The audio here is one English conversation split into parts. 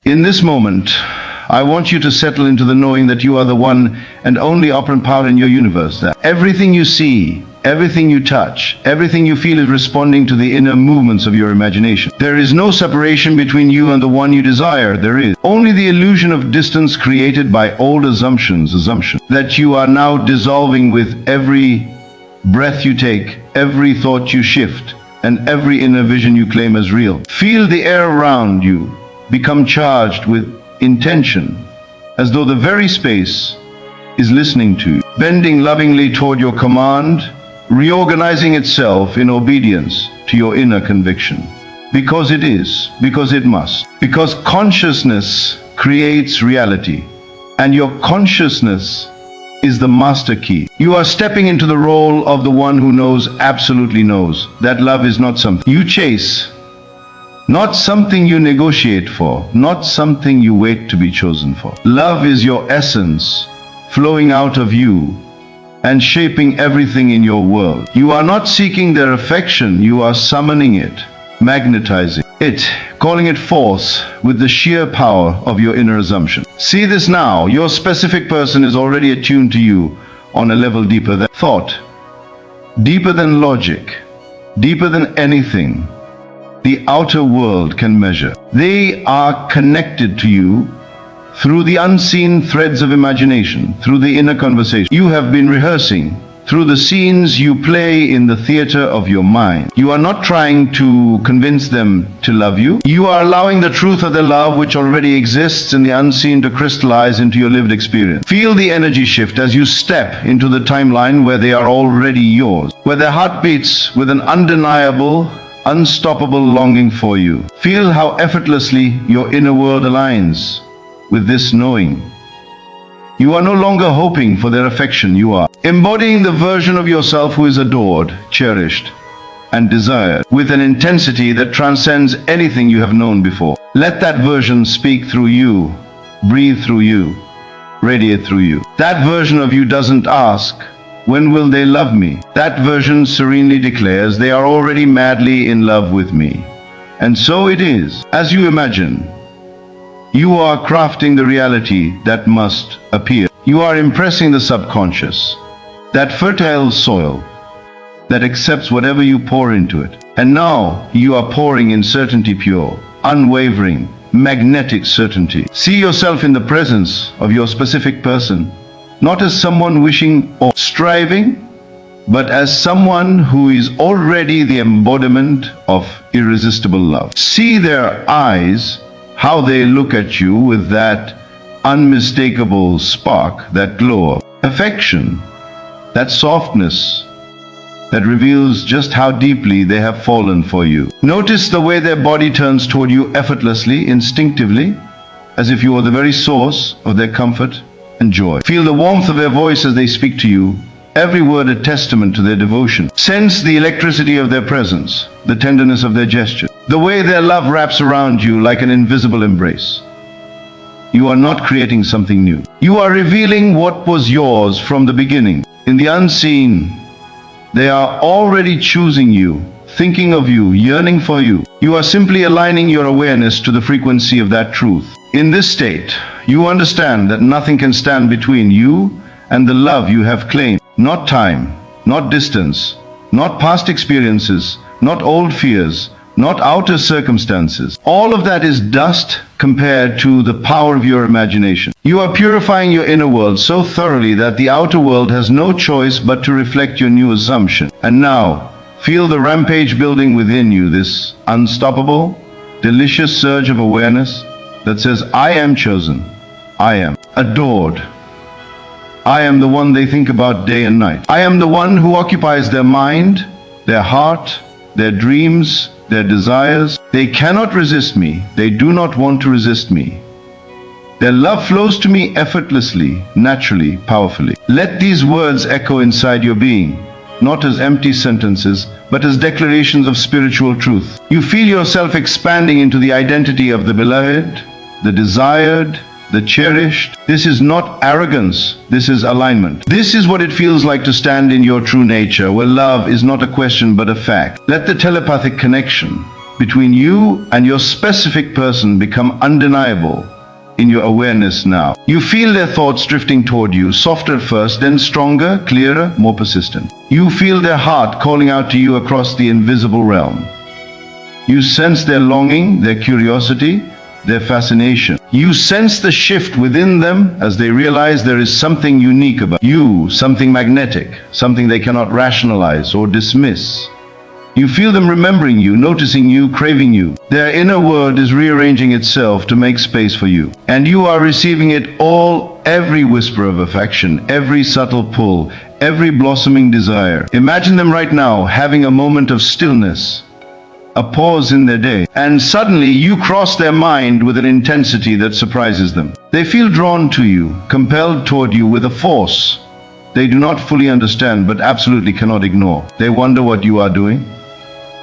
In this moment, I want you to settle into the knowing that you are the one and only operant power in your universe. That everything you see, everything you touch, everything you feel is responding to the inner movements of your imagination. There is no separation between you and the one you desire. There is only the illusion of distance created by old assumptions that you are now dissolving with every breath you take, every thought you shift, and every inner vision you claim as real. Feel the air around you become charged with intention, as though the very space is listening to you, bending lovingly toward your command, reorganizing itself in obedience to your inner conviction. Because it is, because it must, because consciousness creates reality, and your consciousness is the master key. You are stepping into the role of the one who knows, absolutely knows, that love is not something you chase, not something you negotiate for, not something you wait to be chosen for. Love is your essence, flowing out of you and shaping everything in your world. You are not seeking their affection, you are summoning it, magnetizing it, calling it forth with the sheer power of your inner assumption. See this now, your specific person is already attuned to you on a level deeper than thought, deeper than logic, deeper than anything the outer world can measure. They are connected to you through the unseen threads of imagination, through the inner conversation you have been rehearsing, through the scenes you play in the theater of your mind. You are not trying to convince them to love you. You are allowing the truth of their love, which already exists in the unseen, to crystallize into your lived experience. Feel the energy shift as you step into the timeline where they are already yours, where their heart beats with an undeniable, unstoppable longing for you. Feel how effortlessly your inner world aligns with this knowing. You are no longer hoping for their affection, you are embodying the version of yourself who is adored, cherished, and desired with an intensity that transcends anything you have known before. Let that version speak through you, breathe through you, radiate through you. That version of you doesn't ask, "When will they love me?" That version serenely declares, "They are already madly in love with me." And so it is. As you imagine, you are crafting the reality that must appear. You are impressing the subconscious, that fertile soil that accepts whatever you pour into it. And now you are pouring in certainty, pure, unwavering, magnetic certainty. See yourself in the presence of your specific person, not as someone wishing or striving, but as someone who is already the embodiment of irresistible love. See their eyes, how they look at you with that unmistakable spark, that glow of affection, that softness that reveals just how deeply they have fallen for you. Notice the way their body turns toward you effortlessly, instinctively, as if you were the very source of their comfort and joy. Feel the warmth of their voice as they speak to you, every word a testament to their devotion. Sense the electricity of their presence, the tenderness of their gesture, the way their love wraps around you like an invisible embrace. You are not creating something new. You are revealing what was yours from the beginning. In the unseen, they are already choosing you, thinking of you, yearning for you. You are simply aligning your awareness to the frequency of that truth. In this state, you understand that nothing can stand between you and the love you have claimed. Not time, not distance, not past experiences, not old fears, not outer circumstances. All of that is dust compared to the power of your imagination. You are purifying your inner world so thoroughly that the outer world has no choice but to reflect your new assumption. And now, feel the rampage building within you, this unstoppable, delicious surge of awareness that says, "I am chosen, I am adored. I am the one they think about day and night. I am the one who occupies their mind, their heart, their dreams, their desires. They cannot resist me. They do not want to resist me. Their love flows to me effortlessly, naturally, powerfully." Let these words echo inside your being, not as empty sentences, but as declarations of spiritual truth. You feel yourself expanding into the identity of the beloved, the desired, the cherished. This is not arrogance, this is alignment. This is what it feels like to stand in your true nature, where love is not a question but a fact. Let the telepathic connection between you and your specific person become undeniable in your awareness now. You feel their thoughts drifting toward you, softer at first, then stronger, clearer, more persistent. You feel their heart calling out to you across the invisible realm. You sense their longing, their curiosity, their fascination. You sense the shift within them as they realize there is something unique about you, something magnetic, something they cannot rationalize or dismiss. You feel them remembering you, noticing you, craving you. Their inner world is rearranging itself to make space for you. And you are receiving it all, every whisper of affection, every subtle pull, every blossoming desire. Imagine them right now having a moment of stillness, a pause in their day, and suddenly you cross their mind with an intensity that surprises them. They feel drawn to you, compelled toward you with a force they do not fully understand but absolutely cannot ignore. They wonder what you are doing.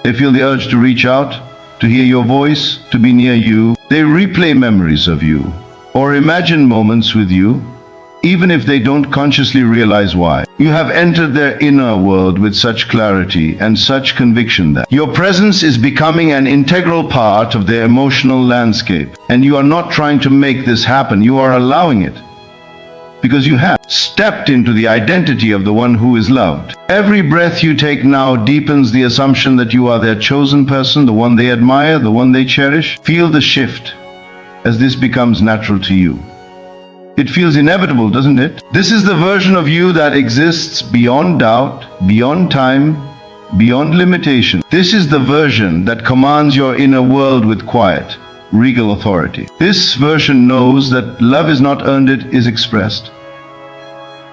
They feel the urge to reach out, to hear your voice, to be near you. They replay memories of you, or imagine moments with you, even if they don't consciously realize why. You have entered their inner world with such clarity and such conviction that your presence is becoming an integral part of their emotional landscape. And you are not trying to make this happen, you are allowing it. Because you have stepped into the identity of the one who is loved. Every breath you take now deepens the assumption that you are their chosen person, the one they admire, the one they cherish. Feel the shift as this becomes natural to you. It feels inevitable, doesn't it? This is the version of you that exists beyond doubt, beyond time, beyond limitation. This is the version that commands your inner world with quiet, regal authority. This version knows that love is not earned, it is expressed.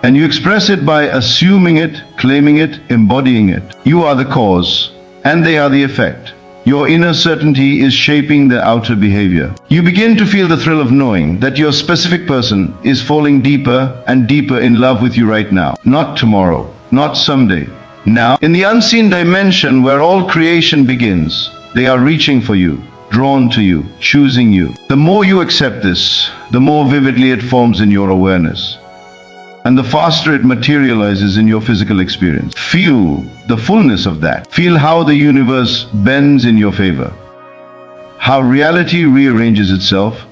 And you express it by assuming it, claiming it, embodying it. You are the cause, and they are the effect. Your inner certainty is shaping the outer behavior. You begin to feel the thrill of knowing that your specific person is falling deeper and deeper in love with you right now. Not tomorrow, not someday. Now, in the unseen dimension where all creation begins, they are reaching for you, drawn to you, choosing you. The more you accept this, the more vividly it forms in your awareness, and the faster it materializes in your physical experience. Feel the fullness of that. Feel how the universe bends in your favor, how reality rearranges itself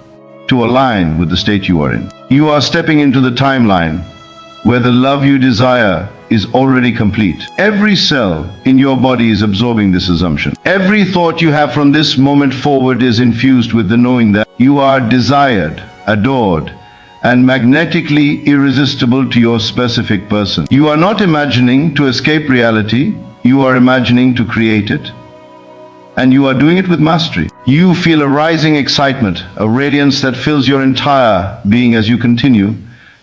to align with the state you are in. You are stepping into the timeline where the love you desire is already complete. Every cell in your body is absorbing this assumption. Every thought you have from this moment forward is infused with the knowing that you are desired, adored, and magnetically irresistible to your specific person. You are not imagining to escape reality, you are imagining to create it. And you are doing it with mastery. You feel a rising excitement, a radiance that fills your entire being as you continue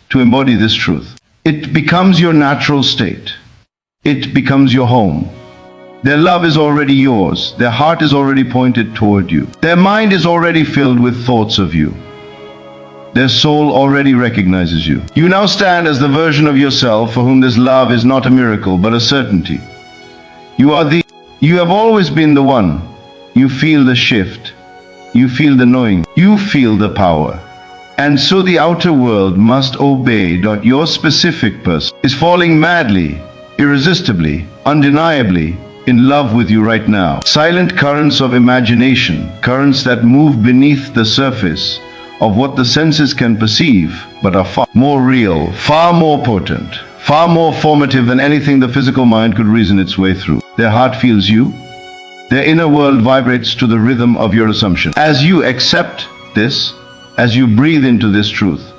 to embody this truth. It becomes your natural state. It becomes your home. Their love is already yours. Their heart is already pointed toward you. Their mind is already filled with thoughts of you. Their soul already recognizes you. You now stand as the version of yourself for whom this love is not a miracle, but a certainty. You have always been the one. You feel the shift. You feel the knowing. You feel the power. And so the outer world must obey that your specific person is falling madly, irresistibly, undeniably in love with you right now. Silent currents of imagination, currents that move beneath the surface of what the senses can perceive, but are far more real, far more potent, far more formative than anything the physical mind could reason its way through. Their heart feels you. Their inner world vibrates to the rhythm of your assumption. As you accept this, as you breathe into this truth,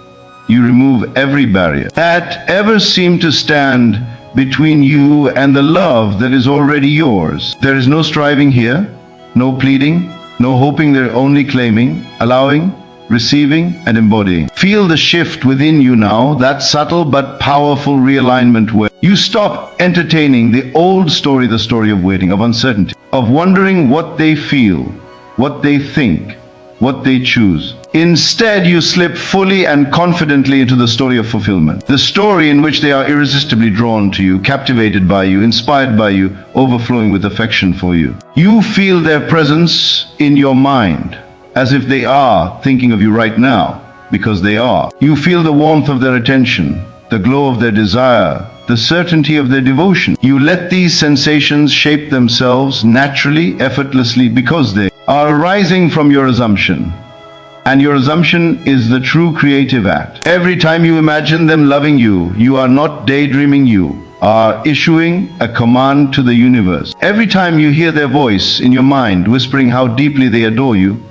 you remove every barrier that ever seemed to stand between you and the love that is already yours. There is no striving here, no pleading, no hoping, there only claiming, allowing, receiving, and embodying. Feel the shift within you now, that subtle but powerful realignment where you stop entertaining the old story, the story of waiting, of uncertainty, of wondering what they feel, what they think, what they choose. Instead, you slip fully and confidently into the story of fulfillment, the story in which they are irresistibly drawn to you, captivated by you, inspired by you, overflowing with affection for you. You feel their presence in your mind, as if they are thinking of you right now, because they are. You feel the warmth of their attention, the glow of their desire, the certainty of their devotion. You let these sensations shape themselves naturally, effortlessly, because they are arising from your assumption. And your assumption is the true creative act. Every time you imagine them loving you, you are not daydreaming, you are issuing a command to the universe. Every time you hear their voice in your mind whispering how deeply they adore you,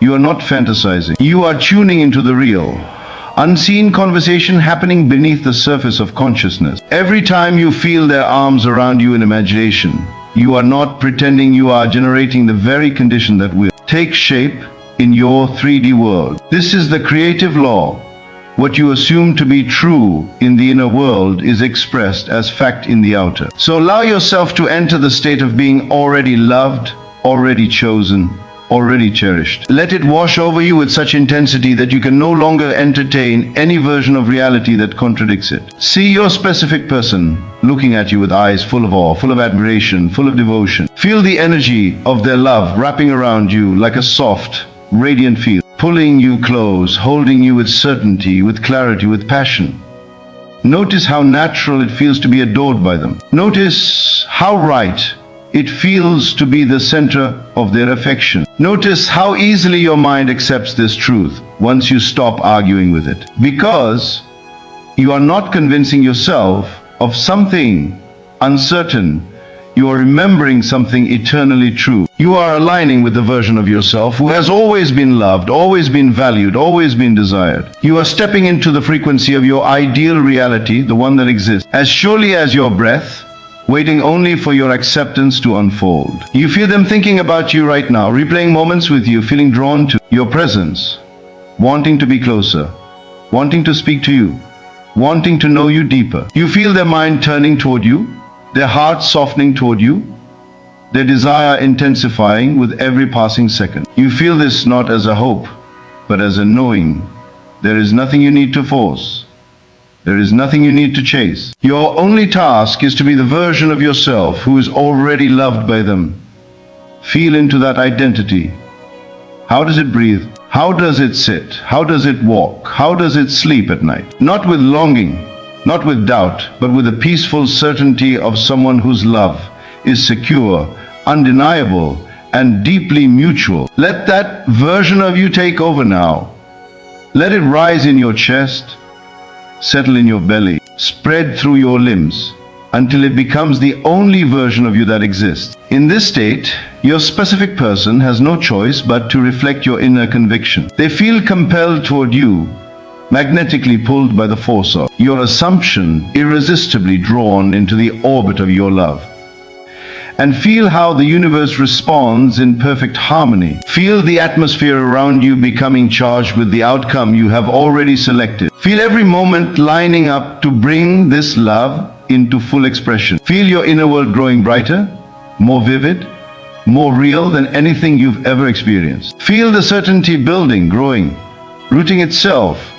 you are not fantasizing. You are tuning into the real, unseen conversation happening beneath the surface of consciousness. Every time you feel their arms around you in imagination, you are not pretending, you are generating the very condition that will take shape in your 3D world. This is the creative law. What you assume to be true in the inner world is expressed as fact in the outer. So allow yourself to enter the state of being already loved, already chosen, already cherished. Let it wash over you with such intensity that you can no longer entertain any version of reality that contradicts it. See your specific person looking at you with eyes full of awe, full of admiration, full of devotion. Feel the energy of their love wrapping around you like a soft, radiant field, pulling you close, holding you with certainty, with clarity, with passion. Notice how natural it feels to be adored by them. Notice how right it feels to be the center of their affection. Notice how easily your mind accepts this truth once you stop arguing with it. Because you are not convincing yourself of something uncertain, you are remembering something eternally true. You are aligning with the version of yourself who has always been loved, always been valued, always been desired. You are stepping into the frequency of your ideal reality, the one that exists, as surely as your breath, waiting only for your acceptance to unfold. You feel them thinking about you right now, replaying moments with you, feeling drawn to your presence, wanting to be closer, wanting to speak to you, wanting to know you deeper. You feel their mind turning toward you, their heart softening toward you, their desire intensifying with every passing second. You feel this not as a hope, but as a knowing. There is nothing you need to force. There is nothing you need to chase. Your only task is to be the version of yourself who is already loved by them. Feel into that identity. How does it breathe? How does it sit? How does it walk? How does it sleep at night? Not with longing, not with doubt, but with the peaceful certainty of someone whose love is secure, undeniable, and deeply mutual. Let that version of you take over now. Let it rise in your chest, settle in your belly, spread through your limbs, until it becomes the only version of you that exists. In this state, your specific person has no choice but to reflect your inner conviction. They feel compelled toward you, magnetically pulled by the force of your assumption, irresistibly drawn into the orbit of your love. And feel how the universe responds in perfect harmony. Feel the atmosphere around you becoming charged with the outcome you have already selected. Feel every moment lining up to bring this love into full expression. Feel your inner world growing brighter, more vivid, more real than anything you've ever experienced. Feel the certainty building, growing, rooting itself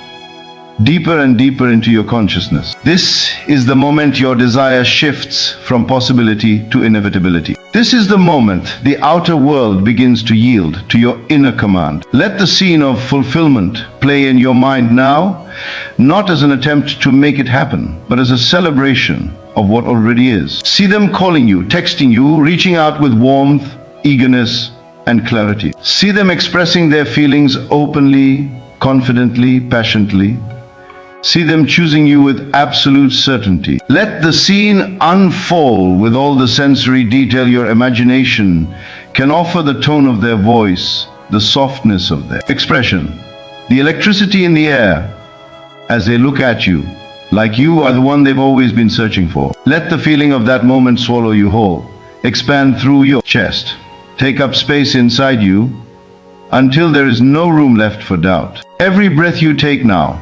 deeper and deeper into your consciousness. This is the moment your desire shifts from possibility to inevitability. This is the moment the outer world begins to yield to your inner command. Let the scene of fulfillment play in your mind now, not as an attempt to make it happen, but as a celebration of what already is. See them calling you, texting you, reaching out with warmth, eagerness, and clarity. See them expressing their feelings openly, confidently, passionately. See them choosing you with absolute certainty. Let the scene unfold with all the sensory detail your imagination can offer, the tone of their voice, the softness of their expression, the electricity in the air as they look at you, like you are the one they've always been searching for. Let the feeling of that moment swallow you whole, expand through your chest, take up space inside you until there is no room left for doubt. Every breath you take now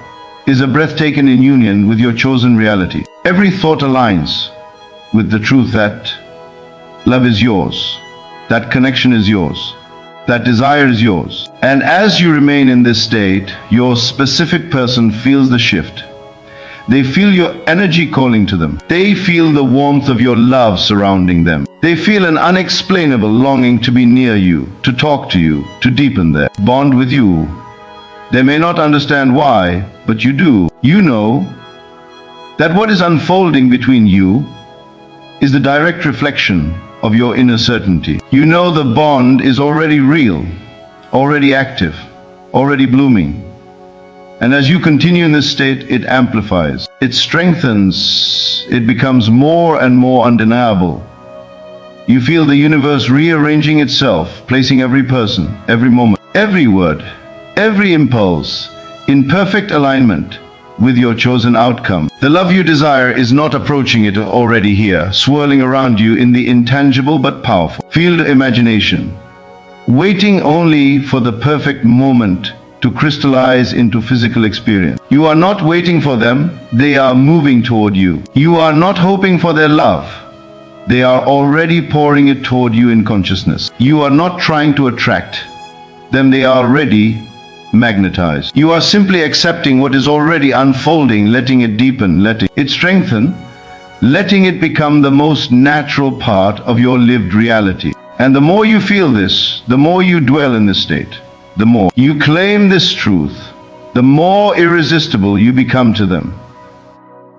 is a breath taken in union with your chosen reality. Every thought aligns with the truth that love is yours, that connection is yours, that desire is yours. And as you remain in this state, your specific person feels the shift. They feel your energy calling to them. They feel the warmth of your love surrounding them. They feel an unexplainable longing to be near you, to talk to you, to deepen their bond with you. They may not understand why, but you do. You know That what is unfolding between you is the direct reflection of your inner certainty. You know the bond is already real, already active, already blooming. And as you continue in this state, it amplifies, it strengthens, it becomes more and more undeniable. You feel the universe rearranging itself, placing every person, every moment, every word, every impulse in perfect alignment with your chosen outcome. The love you desire is not approaching, it already here, swirling around you in the intangible but powerful field of imagination, waiting only for the perfect moment to crystallize into physical experience. You are not waiting for them, they are moving toward you. You are not hoping for their love, they are already pouring it toward you in consciousness. You are not trying to attract them, they are already magnetized. You are simply accepting what is already unfolding, letting it deepen, letting it strengthen, letting it become the most natural part of your lived reality. And the more you feel this, the more you dwell in this state, the more you claim this truth, the more irresistible you become to them.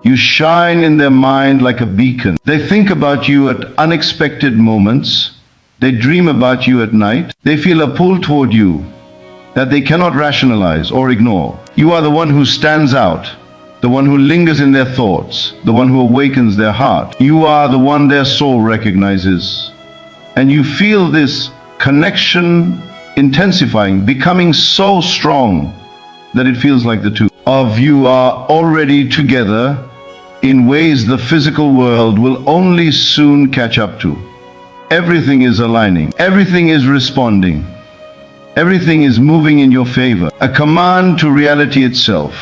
You shine in their mind like a beacon. They think about you at unexpected moments. They dream about you at night. They feel a pull toward you that they cannot rationalize or ignore. You are the one who stands out, the one who lingers in their thoughts, the one who awakens their heart. You are the one their soul recognizes. And you feel this connection intensifying, becoming so strong that it feels like the two of you are already together in ways the physical world will only soon catch up to. Everything is aligning, everything is responding. Everything is moving in your favor. A command to reality itself.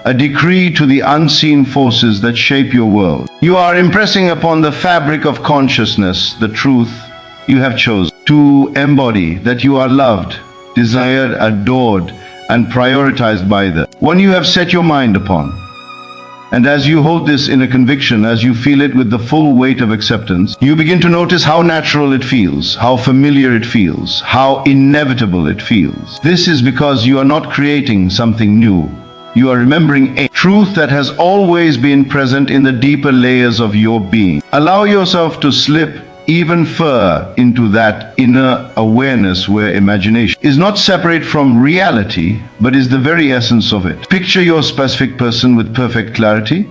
A decree to the unseen forces that shape your world. You are impressing upon the fabric of consciousness the truth you have chosen to embody, that you are loved, desired, adored, and prioritized by the one you have set your mind upon. And as you hold this in a conviction, as you feel it with the full weight of acceptance, you begin to notice how natural it feels, how familiar it feels, how inevitable it feels. This is because you are not creating something new. You are remembering a truth that has always been present in the deeper layers of your being. Allow yourself to slip even further into that inner awareness where imagination is not separate from reality, but is the very essence of it. Picture your specific person with perfect clarity,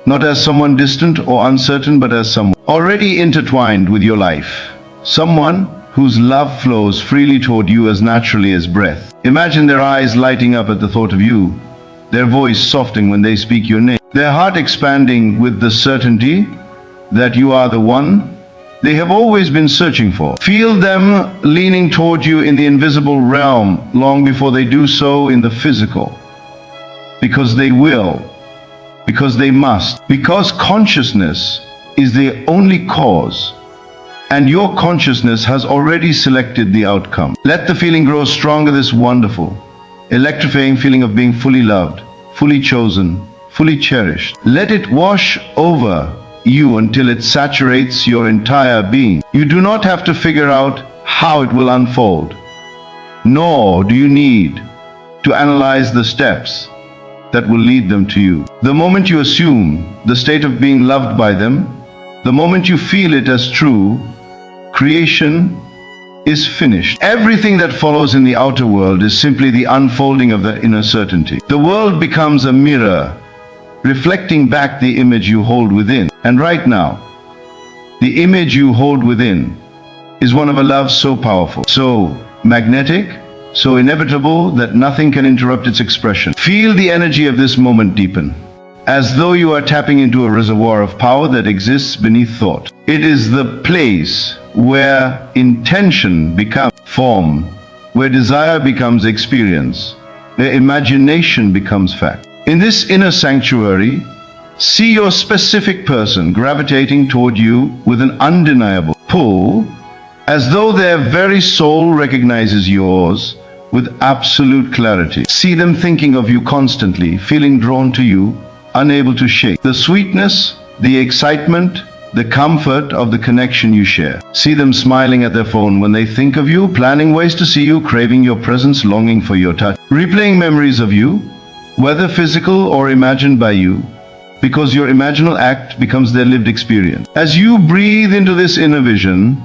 not as someone distant or uncertain, but as someone already intertwined with your life. Someone whose love flows freely toward you as naturally as breath. Imagine their eyes lighting up at the thought of you, their voice softening when they speak your name, their heart expanding with the certainty that you are the one they have always been searching for. Feel them leaning toward you in the invisible realm long before they do so in the physical. Because they will. Because they must. Because consciousness is the only cause. And your consciousness has already selected the outcome. Let the feeling grow stronger, this wonderful, electrifying feeling of being fully loved, fully chosen, fully cherished. Let it wash over you until it saturates your entire being. You do not have to figure out how it will unfold, nor do you need to analyze the steps that will lead them to you. The moment you assume the state of being loved by them, the moment you feel it as true, creation is finished. Everything that follows in the outer world is simply the unfolding of the inner certainty. The world becomes a mirror, reflecting back the image you hold within. And right now, the image you hold within is one of a love so powerful, so magnetic, so inevitable that nothing can interrupt its expression. Feel the energy of this moment deepen, as though you are tapping into a reservoir of power that exists beneath thought. It is the place where intention becomes form, where desire becomes experience, where imagination becomes fact. In this inner sanctuary, see your specific person gravitating toward you with an undeniable pull, as though their very soul recognizes yours with absolute clarity. See them thinking of you constantly, feeling drawn to you, unable to shake the sweetness, the excitement, the comfort of the connection you share. See them smiling at their phone when they think of you, planning ways to see you, craving your presence, longing for your touch, replaying memories of you, whether physical or imagined by you, because your imaginal act becomes their lived experience. As you breathe into this inner vision,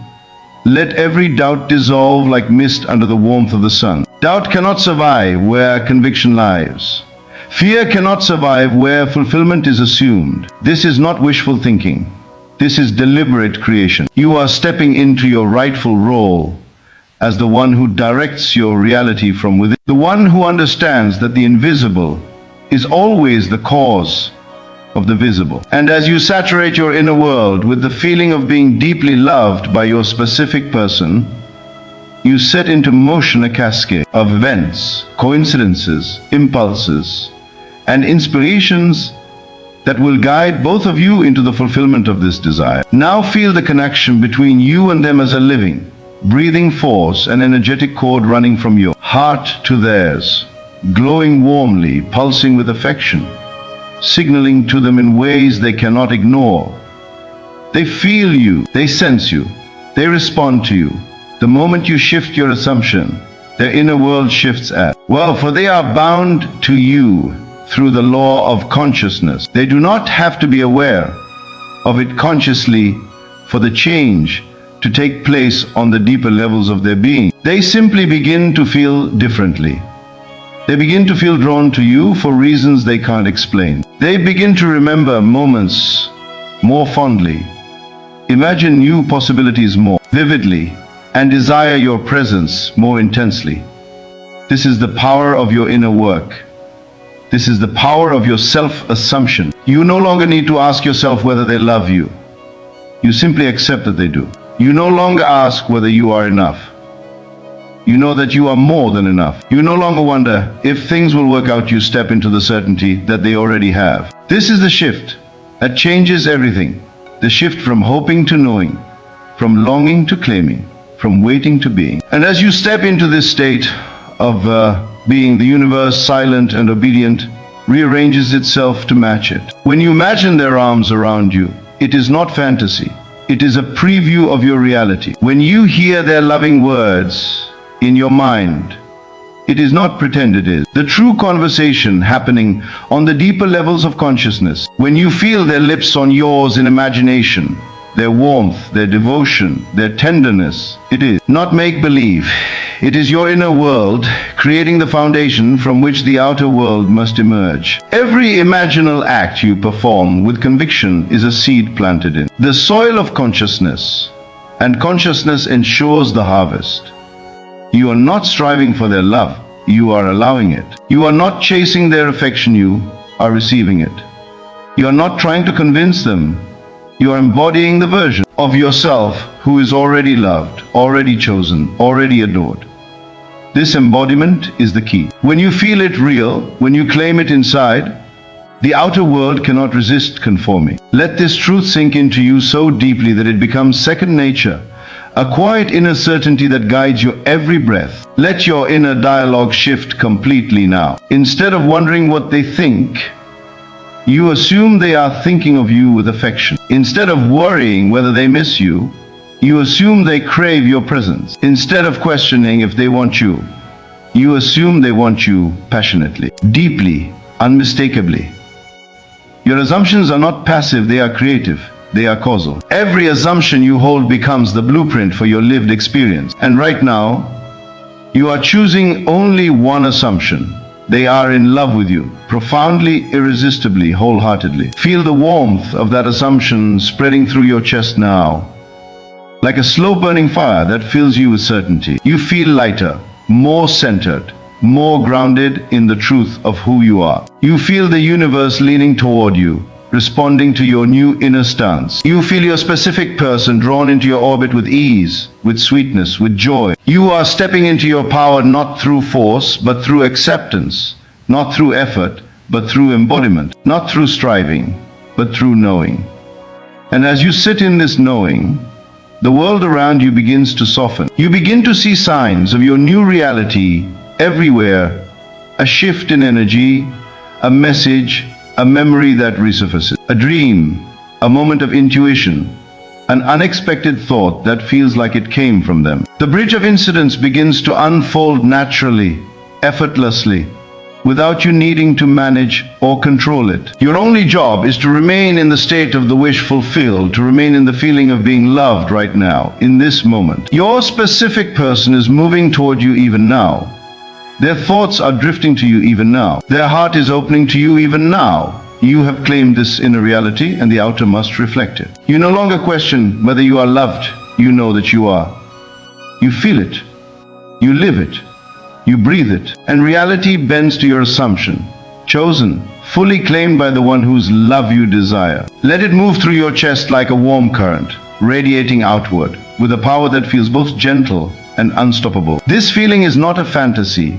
let every doubt dissolve like mist under the warmth of the sun. Doubt cannot survive where conviction lies. Fear cannot survive where fulfillment is assumed. This is not wishful thinking. This is deliberate creation. You are stepping into your rightful role as the one who directs your reality from within. The one who understands that the invisible is always the cause of the visible. And as you saturate your inner world with the feeling of being deeply loved by your specific person, you set into motion a cascade of events, coincidences, impulses, and inspirations that will guide both of you into the fulfillment of this desire. Now feel the connection between you and them as a living, breathing force, an energetic cord running from your heart to theirs, glowing warmly, pulsing with affection, signaling to them in ways they cannot ignore. They feel you, they sense you, they respond to you. The moment you shift your assumption, their inner world shifts as well, for they are bound to you through the law of consciousness. They do not have to be aware of it consciously for the change to take place on the deeper levels of their being. They simply begin to feel differently. They begin to feel drawn to you for reasons they can't explain. They begin to remember moments more fondly, imagine new possibilities more vividly, and desire your presence more intensely. This is the power of your inner work. This is the power of your self-assumption. You no longer need to ask yourself whether they love you. You simply accept that they do. You no longer ask whether you are enough. You know that you are more than enough. You no longer wonder if things will work out. You step into the certainty that they already have. This is the shift that changes everything. The shift from hoping to knowing, from longing to claiming, from waiting to being. And as you step into this state of being, the universe, silent and obedient, rearranges itself to match it. When you imagine their arms around you, it is not fantasy. It is a preview of your reality. When you hear their loving words in your mind, it is not pretend, it is the true conversation happening on the deeper levels of consciousness. When you feel their lips on yours in imagination, their warmth, their devotion, their tenderness, it is not make-believe. It is your inner world creating the foundation from which the outer world must emerge. Every imaginal act you perform with conviction is a seed planted in the soil of consciousness, and consciousness ensures the harvest. You are not striving for their love, you are allowing it. You are not chasing their affection, you are receiving it. You are not trying to convince them, you are embodying the version of yourself who is already loved, already chosen, already adored. This embodiment is the key. When you feel it real, when you claim it inside, the outer world cannot resist conforming. Let this truth sink into you so deeply that it becomes second nature, a quiet inner certainty that guides your every breath. Let your inner dialogue shift completely now. Instead of wondering what they think, you assume they are thinking of you with affection. Instead of worrying whether they miss you, you assume they crave your presence. Instead of questioning if they want you, you assume they want you passionately, deeply, unmistakably. Your assumptions are not passive, they are creative, they are causal. Every assumption you hold becomes the blueprint for your lived experience. And right now, you are choosing only one assumption. They are in love with you, profoundly, irresistibly, wholeheartedly. Feel the warmth of that assumption spreading through your chest now, like a slow-burning fire that fills you with certainty. You feel lighter, more centered, more grounded in the truth of who you are. You feel the universe leaning toward you, responding to your new inner stance. You feel your specific person drawn into your orbit with ease, with sweetness, with joy. You are stepping into your power not through force, but through acceptance, not through effort, but through embodiment, not through striving, but through knowing. And as you sit in this knowing, the world around you begins to soften. You begin to see signs of your new reality everywhere, a shift in energy, a message, a memory that resurfaces, a dream, a moment of intuition, an unexpected thought that feels like it came from them. The bridge of incidents begins to unfold naturally, effortlessly, without you needing to manage or control it. Your only job is to remain in the state of the wish fulfilled, to remain in the feeling of being loved right now, in this moment. Your specific person is moving toward you even now. Their thoughts are drifting to you even now. Their heart is opening to you even now. You have claimed this inner reality, and the outer must reflect it. You no longer question whether you are loved. You know that you are. You feel it. You live it. You breathe it. And reality bends to your assumption. Chosen, fully claimed by the one whose love you desire. Let it move through your chest like a warm current, radiating outward, with a power that feels both gentle and unstoppable. This feeling is not a fantasy.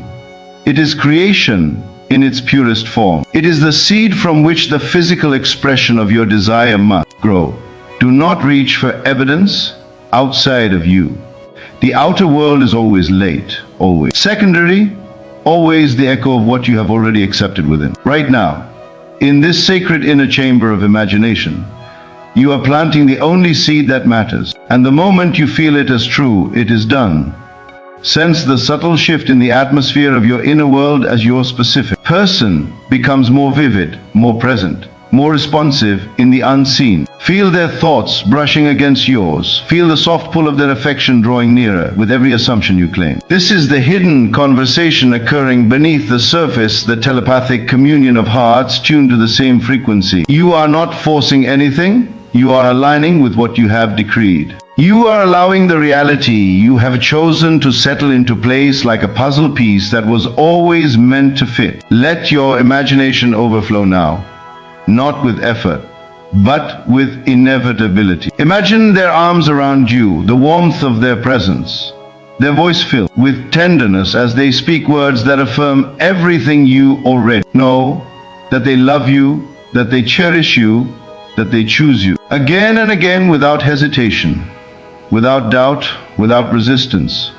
It is creation in its purest form. It is the seed from which the physical expression of your desire must grow. Do not reach for evidence outside of you. The outer world is always late, always secondary, always the echo of what you have already accepted within. Right now, in this sacred inner chamber of imagination, you are planting the only seed that matters. And the moment you feel it as true, it is done. Sense the subtle shift in the atmosphere of your inner world as your specific person becomes more vivid, more present, more responsive in the unseen. Feel their thoughts brushing against yours. Feel the soft pull of their affection drawing nearer with every assumption you claim. This is the hidden conversation occurring beneath the surface, the telepathic communion of hearts tuned to the same frequency. You are not forcing anything. You are aligning with what you have decreed. You are allowing the reality you have chosen to settle into place like a puzzle piece that was always meant to fit. Let your imagination overflow now, not with effort, but with inevitability. Imagine their arms around you, the warmth of their presence, their voice filled with tenderness as they speak words that affirm everything you already know, that they love you, that they cherish you, that they choose you. Again and again, without hesitation, without doubt, without resistance.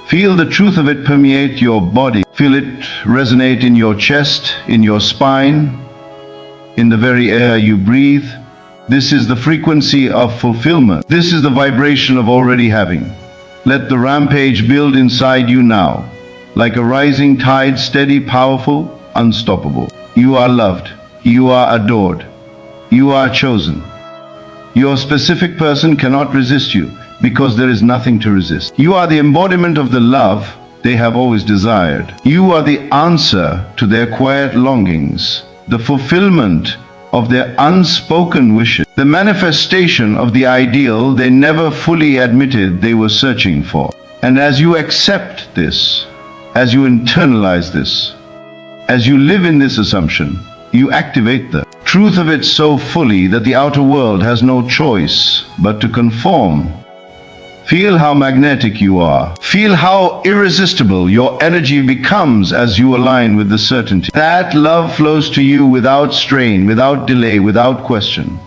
Feel the truth of it permeate your body. Feel it resonate in your chest, in your spine, in the very air you breathe. This is the frequency of fulfillment. This is the vibration of already having. Let the rampage build inside you now, like a rising tide, steady, powerful, unstoppable. You are loved. You are adored. You are chosen. Your specific person cannot resist you because there is nothing to resist. You are the embodiment of the love they have always desired. You are the answer to their quiet longings, the fulfillment of their unspoken wishes, the manifestation of the ideal they never fully admitted they were searching for. And as you accept this, as you internalize this, as you live in this assumption, you activate the truth of it so fully that the outer world has no choice but to conform. Feel how magnetic you are. Feel how irresistible your energy becomes as you align with the certainty. That love flows to you without strain, without delay, without question.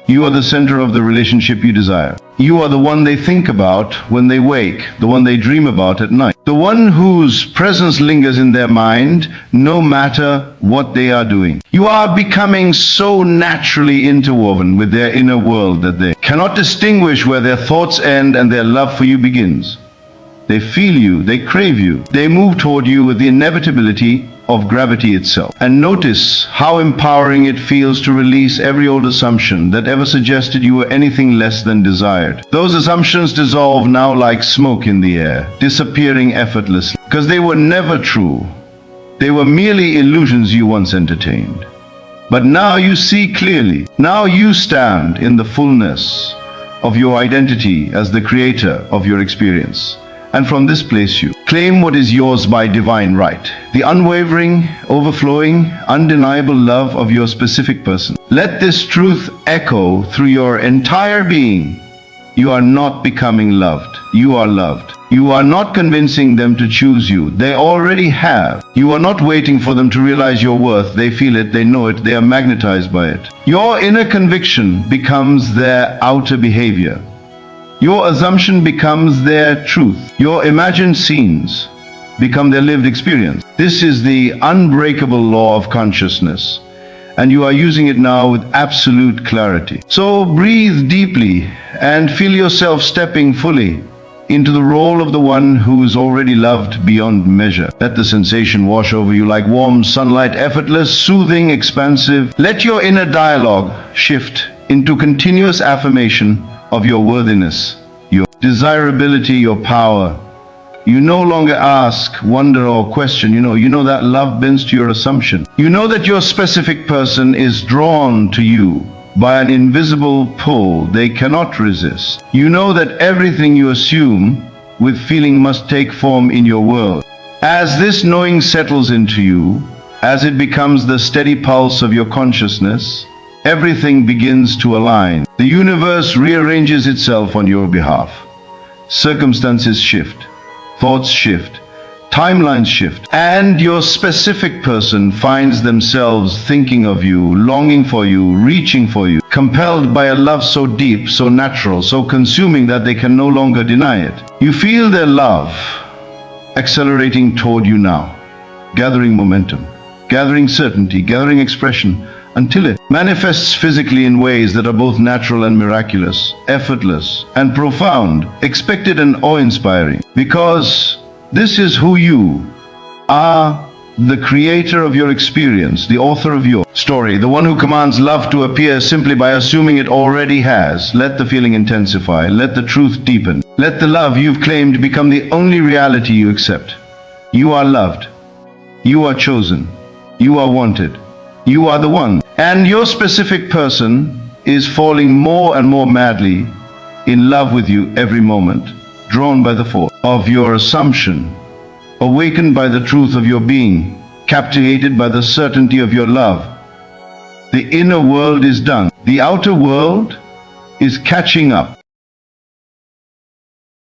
You are the center of the relationship you desire. You are the one they think about when they wake, the one they dream about at night, the one whose presence lingers in their mind no matter what they are doing. You are becoming so naturally interwoven with their inner world that they cannot distinguish where their thoughts end and their love for you begins. They feel you, they crave you, they move toward you with the inevitability of gravity itself. And notice how empowering it feels to release every old assumption that ever suggested you were anything less than desired. Those assumptions dissolve now like smoke in the air, disappearing effortlessly, because they were never true. They were merely illusions you once entertained. But now you see clearly. Now you stand in the fullness of your identity as the creator of your experience. And from this place you claim what is yours by divine right, the unwavering, overflowing, undeniable love of your specific person. Let this truth echo through your entire being. You are not becoming loved. You are loved. You are not convincing them to choose you. They already have. You are not waiting for them to realize your worth. They feel it, they know it, they are magnetized by it. Your inner conviction becomes their outer behavior. Your assumption becomes their truth. Your imagined scenes become their lived experience. This is the unbreakable law of consciousness, and you are using it now with absolute clarity. So breathe deeply and feel yourself stepping fully into the role of the one who is already loved beyond measure. Let the sensation wash over you like warm sunlight, effortless, soothing, expansive. Let your inner dialogue shift into continuous affirmation of your worthiness, your desirability, your power. You no longer ask, wonder, or question. You know that love bends to your assumption. You know that your specific person is drawn to you by an invisible pull they cannot resist. You know that everything you assume with feeling must take form in your world. As this knowing settles into you, as it becomes the steady pulse of your consciousness, everything begins to align. The universe rearranges itself on your behalf. Circumstances shift, thoughts shift, timelines shift, and your specific person finds themselves thinking of you, longing for you, reaching for you, compelled by a love so deep, so natural, so consuming that they can no longer deny it. You feel their love accelerating toward you now, gathering momentum, gathering certainty, gathering expression, until it manifests physically in ways that are both natural and miraculous, effortless and profound, expected and awe-inspiring. Because this is who you are, the creator of your experience, the author of your story, the one who commands love to appear simply by assuming it already has. Let the feeling intensify, let the truth deepen, let the love you've claimed become the only reality you accept. You are loved, you are chosen, you are wanted, you are the one. And your specific person is falling more and more madly in love with you every moment, drawn by the force of your assumption, awakened by the truth of your being, captivated by the certainty of your love. The inner world is done. The outer world is catching up.